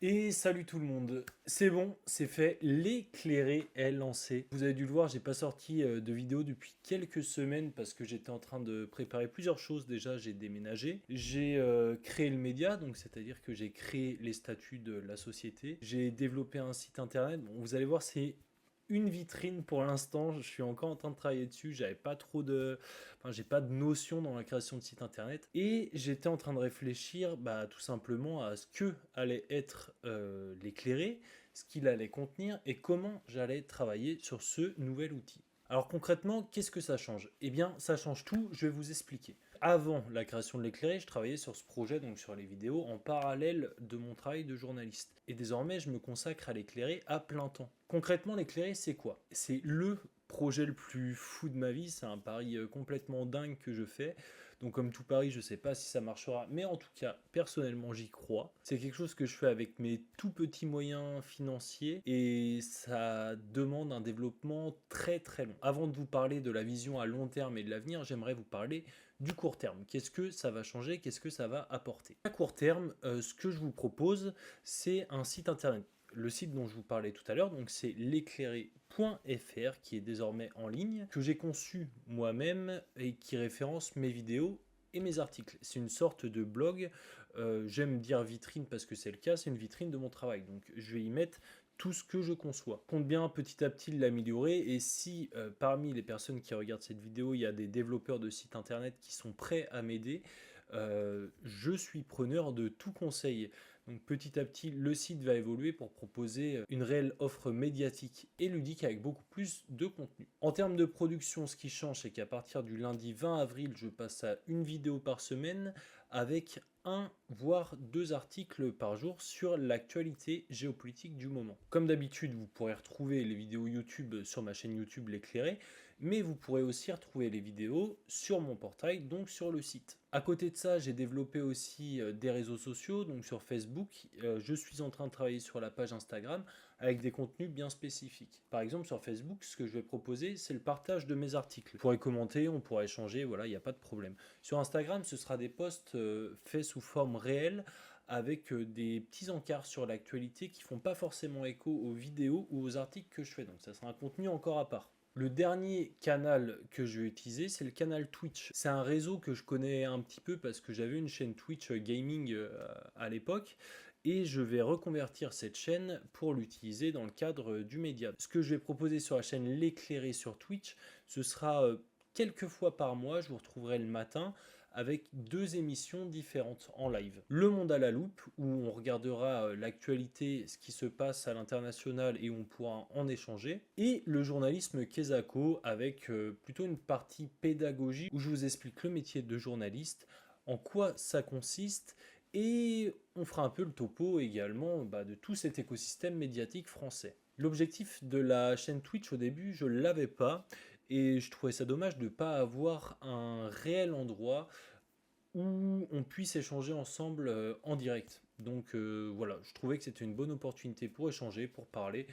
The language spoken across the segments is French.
Et salut tout le monde, c'est bon, c'est fait, l'éclairé est lancé. Vous avez dû le voir, j'ai pas sorti de vidéo depuis quelques semaines parce que j'étais en train de préparer plusieurs choses. Déjà, j'ai déménagé, j'ai créé le média, donc c'est-à-dire que j'ai créé les statuts de la société, j'ai développé un site internet. Bon, vous allez voir, c'est une vitrine pour l'instant, je suis encore en train de travailler dessus, j'avais pas trop de... Enfin, j'ai pas de notion dans la création de site internet, et j'étais en train de réfléchir tout simplement à ce que allait être l'éclairé, ce qu'il allait contenir, et comment j'allais travailler sur ce nouvel outil. Alors concrètement, qu'est-ce que ça change? Eh bien, ça change tout, je vais vous expliquer. Avant la création de l'éclairé, je travaillais sur ce projet, donc sur les vidéos, en parallèle de mon travail de journaliste. Et désormais, je me consacre à l'éclairé à plein temps. Concrètement, l'éclairé, c'est quoi? C'est le projet le plus fou de ma vie, c'est un pari complètement dingue que je fais. Donc comme tout pari, je ne sais pas si ça marchera, mais en tout cas, personnellement, j'y crois. C'est quelque chose que je fais avec mes tout petits moyens financiers et ça demande un développement très très long. Avant de vous parler de la vision à long terme et de l'avenir, j'aimerais vous parler du court terme. Qu'est-ce que ça va changer? Qu'est-ce que ça va apporter? À court terme, ce que je vous propose, c'est un site internet. Le site dont je vous parlais tout à l'heure, donc c'est l'éclairé.fr qui est désormais en ligne, que j'ai conçu moi-même et qui référence mes vidéos et mes articles. C'est une sorte de blog, j'aime dire vitrine parce que c'est le cas, c'est une vitrine de mon travail. Donc je vais y mettre tout ce que je conçois. Je compte bien petit à petit l'améliorer et si parmi les personnes qui regardent cette vidéo, il y a des développeurs de sites internet qui sont prêts à m'aider, je suis preneur de tout conseil. Donc petit à petit, le site va évoluer pour proposer une réelle offre médiatique et ludique avec beaucoup plus de contenu. En termes de production, ce qui change, c'est qu'à partir du lundi 20 avril, je passe à une vidéo par semaine avec un voire deux articles par jour sur l'actualité géopolitique du moment. Comme d'habitude, vous pourrez retrouver les vidéos YouTube sur ma chaîne YouTube L'éclairé, mais vous pourrez aussi retrouver les vidéos sur mon portail, donc sur le site. À côté de ça, j'ai développé aussi des réseaux sociaux, donc sur Facebook, je suis en train de travailler sur la page Instagram avec des contenus bien spécifiques. Par exemple, sur Facebook, ce que je vais proposer, c'est le partage de mes articles. Vous pourrez commenter, on pourra échanger, voilà, il n'y a pas de problème. Sur Instagram, ce sera des posts faits sous forme réelle avec des petits encarts sur l'actualité qui font pas forcément écho aux vidéos ou aux articles que je fais. Donc ça sera un contenu encore à part. Le dernier canal que je vais utiliser, c'est le canal Twitch. C'est un réseau que je connais un petit peu parce que j'avais une chaîne Twitch gaming à l'époque et je vais reconvertir cette chaîne pour l'utiliser dans le cadre du média. Ce que je vais proposer sur la chaîne L'éclairé sur Twitch, ce sera quelques fois par mois, je vous retrouverai le matin avec deux émissions différentes en live. Le Monde à la loupe, où on regardera l'actualité, ce qui se passe à l'international et où on pourra en échanger. Et le journalisme Kezako, avec plutôt une partie pédagogie, où je vous explique le métier de journaliste, en quoi ça consiste, et on fera un peu le topo également de tout cet écosystème médiatique français. L'objectif de la chaîne Twitch au début, je ne l'avais pas, et je trouvais ça dommage de ne pas avoir un réel endroit où on puisse échanger ensemble en direct. Donc voilà, je trouvais que c'était une bonne opportunité pour échanger, pour parler.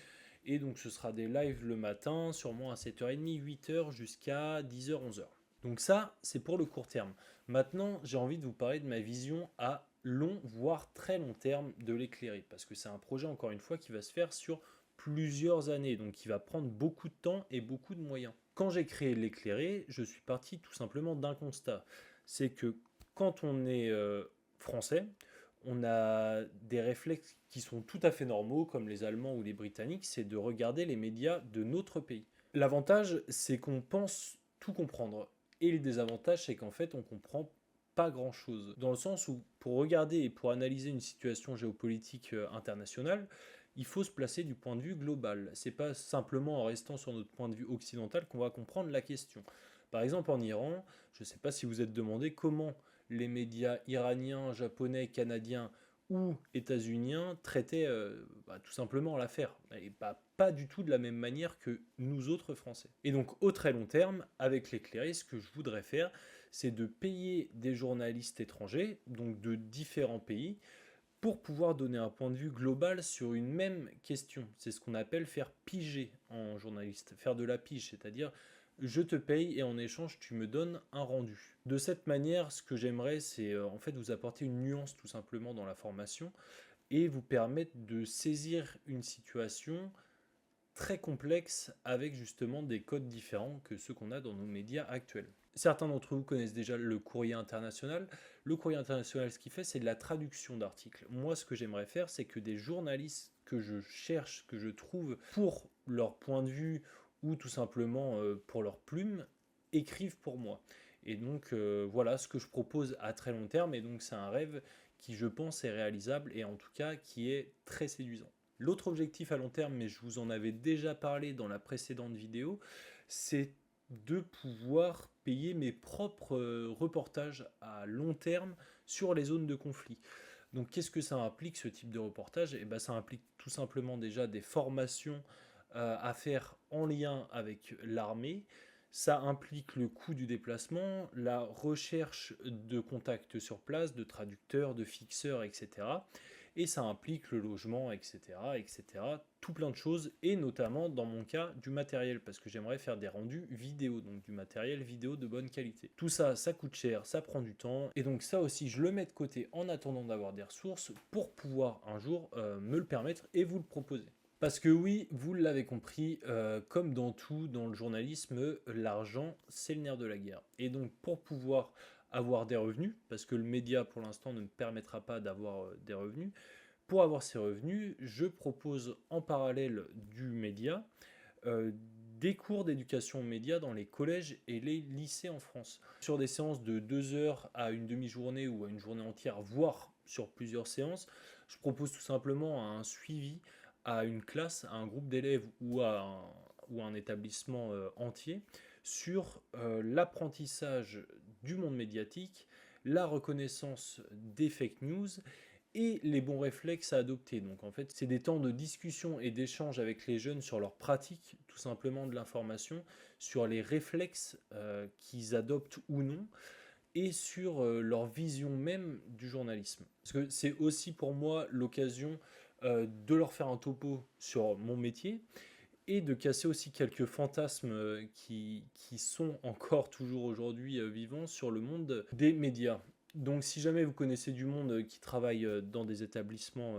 Et donc ce sera des lives le matin, sûrement à 7h30, 8h jusqu'à 10h, 11h. Donc ça, c'est pour le court terme. Maintenant, j'ai envie de vous parler de ma vision à long, voire très long terme de l'éclairé. Parce que c'est un projet, encore une fois, qui va se faire sur plusieurs années. Donc qui va prendre beaucoup de temps et beaucoup de moyens. Quand j'ai créé l'éclairé, je suis parti tout simplement d'un constat. C'est que quand on est français, on a des réflexes qui sont tout à fait normaux, comme les Allemands ou les Britanniques, c'est de regarder les médias de notre pays. L'avantage, c'est qu'on pense tout comprendre. Et le désavantage, c'est qu'en fait, on comprend pas grand-chose. Dans le sens où, pour regarder et pour analyser une situation géopolitique internationale, il faut se placer du point de vue global. C'est pas simplement en restant sur notre point de vue occidental qu'on va comprendre la question. Par exemple, en Iran, je ne sais pas si vous êtes demandé comment les médias iraniens, japonais, canadiens ou états-uniens traitaient tout simplement l'affaire. Et pas du tout de la même manière que nous autres Français. Et donc au très long terme, avec l'éclairé, ce que je voudrais faire, c'est de payer des journalistes étrangers, donc de différents pays, pour pouvoir donner un point de vue global sur une même question. C'est ce qu'on appelle faire piger en journaliste, faire de la pige, c'est-à-dire je te paye et en échange tu me donnes un rendu. De cette manière, ce que j'aimerais, c'est en fait vous apporter une nuance tout simplement dans la formation et vous permettent de saisir une situation très complexe avec justement des codes différents que ceux qu'on a dans nos médias actuels. Certains d'entre vous connaissent déjà le courrier international. Le courrier international, ce qu'il fait, c'est de la traduction d'articles. Moi, ce que j'aimerais faire, c'est que des journalistes que je cherche, que je trouve pour leur point de vue ou tout simplement pour leur plume, écrivent pour moi. Et donc, voilà ce que je propose à très long terme. Et donc, c'est un rêve qui, je pense, est réalisable et en tout cas qui est très séduisant. L'autre objectif à long terme, mais je vous en avais déjà parlé dans la précédente vidéo, c'est de pouvoir payer mes propres reportages à long terme sur les zones de conflit. Donc qu'est-ce que ça implique ce type de reportage? Eh ben, ça implique tout simplement déjà des formations à faire en lien avec l'armée. Ça implique le coût du déplacement, la recherche de contacts sur place, de traducteurs, de fixeurs, etc. Et ça implique le logement, etc., etc., tout plein de choses, et notamment, dans mon cas, du matériel, parce que j'aimerais faire des rendus vidéo, donc du matériel vidéo de bonne qualité. Tout ça, ça coûte cher, ça prend du temps, et donc ça aussi, je le mets de côté en attendant d'avoir des ressources pour pouvoir un jour me le permettre et vous le proposer. Parce que oui, vous l'avez compris, comme dans tout dans le journalisme, l'argent, c'est le nerf de la guerre. Et donc pour pouvoir avoir des revenus, parce que le média pour l'instant ne me permettra pas d'avoir des revenus, pour avoir ces revenus, je propose en parallèle du média euh, des cours d'éducation aux médias dans les collèges et les lycées en France. Sur des séances de 2 heures à une demi-journée ou à une journée entière, voire sur plusieurs séances, je propose tout simplement un suivi à une classe, à un groupe d'élèves ou à un établissement entier sur l'apprentissage du monde médiatique, la reconnaissance des fake news et les bons réflexes à adopter. Donc en fait, c'est des temps de discussion et d'échange avec les jeunes sur leur pratique, tout simplement de l'information, sur les réflexes qu'ils adoptent ou non, et sur leur vision même du journalisme. Parce que c'est aussi pour moi l'occasion de leur faire un topo sur mon métier et de casser aussi quelques fantasmes qui sont encore toujours aujourd'hui vivants sur le monde des médias. Donc si jamais vous connaissez du monde qui travaille dans des établissements,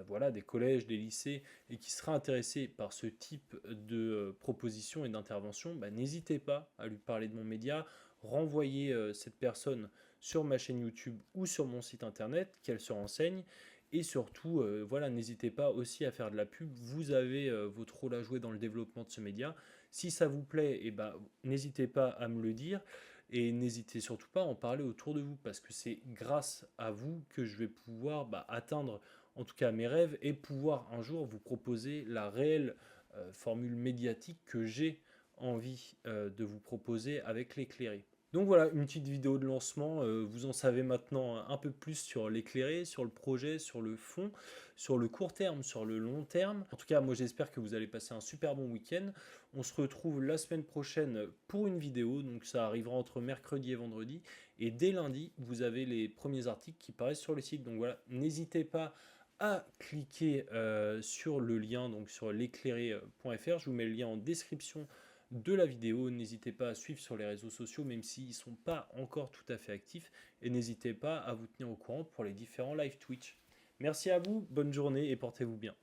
voilà, des collèges, des lycées, et qui sera intéressé par ce type de propositions et d'interventions, n'hésitez pas à lui parler de mon média, renvoyer cette personne sur ma chaîne YouTube ou sur mon site internet, qu'elle se renseigne. Et surtout, voilà, n'hésitez pas aussi à faire de la pub. Vous avez votre rôle à jouer dans le développement de ce média. Si ça vous plaît, n'hésitez pas à me le dire. Et n'hésitez surtout pas à en parler autour de vous, parce que c'est grâce à vous que je vais pouvoir atteindre en tout cas mes rêves et pouvoir un jour vous proposer la réelle formule médiatique que j'ai envie de vous proposer avec l'éclairé. Donc voilà, une petite vidéo de lancement, vous en savez maintenant un peu plus sur l'éclairé, sur le projet, sur le fond, sur le court terme, sur le long terme. En tout cas, moi j'espère que vous allez passer un super bon week-end. On se retrouve la semaine prochaine pour une vidéo, donc ça arrivera entre mercredi et vendredi. Et dès lundi, vous avez les premiers articles qui paraissent sur le site. Donc voilà, n'hésitez pas à cliquer sur le lien, donc sur l'éclairé.fr. Je vous mets le lien en description de la vidéo. N'hésitez pas à suivre sur les réseaux sociaux, même s'ils ne sont pas encore tout à fait actifs. Et n'hésitez pas à vous tenir au courant pour les différents live Twitch. Merci à vous, bonne journée et portez-vous bien.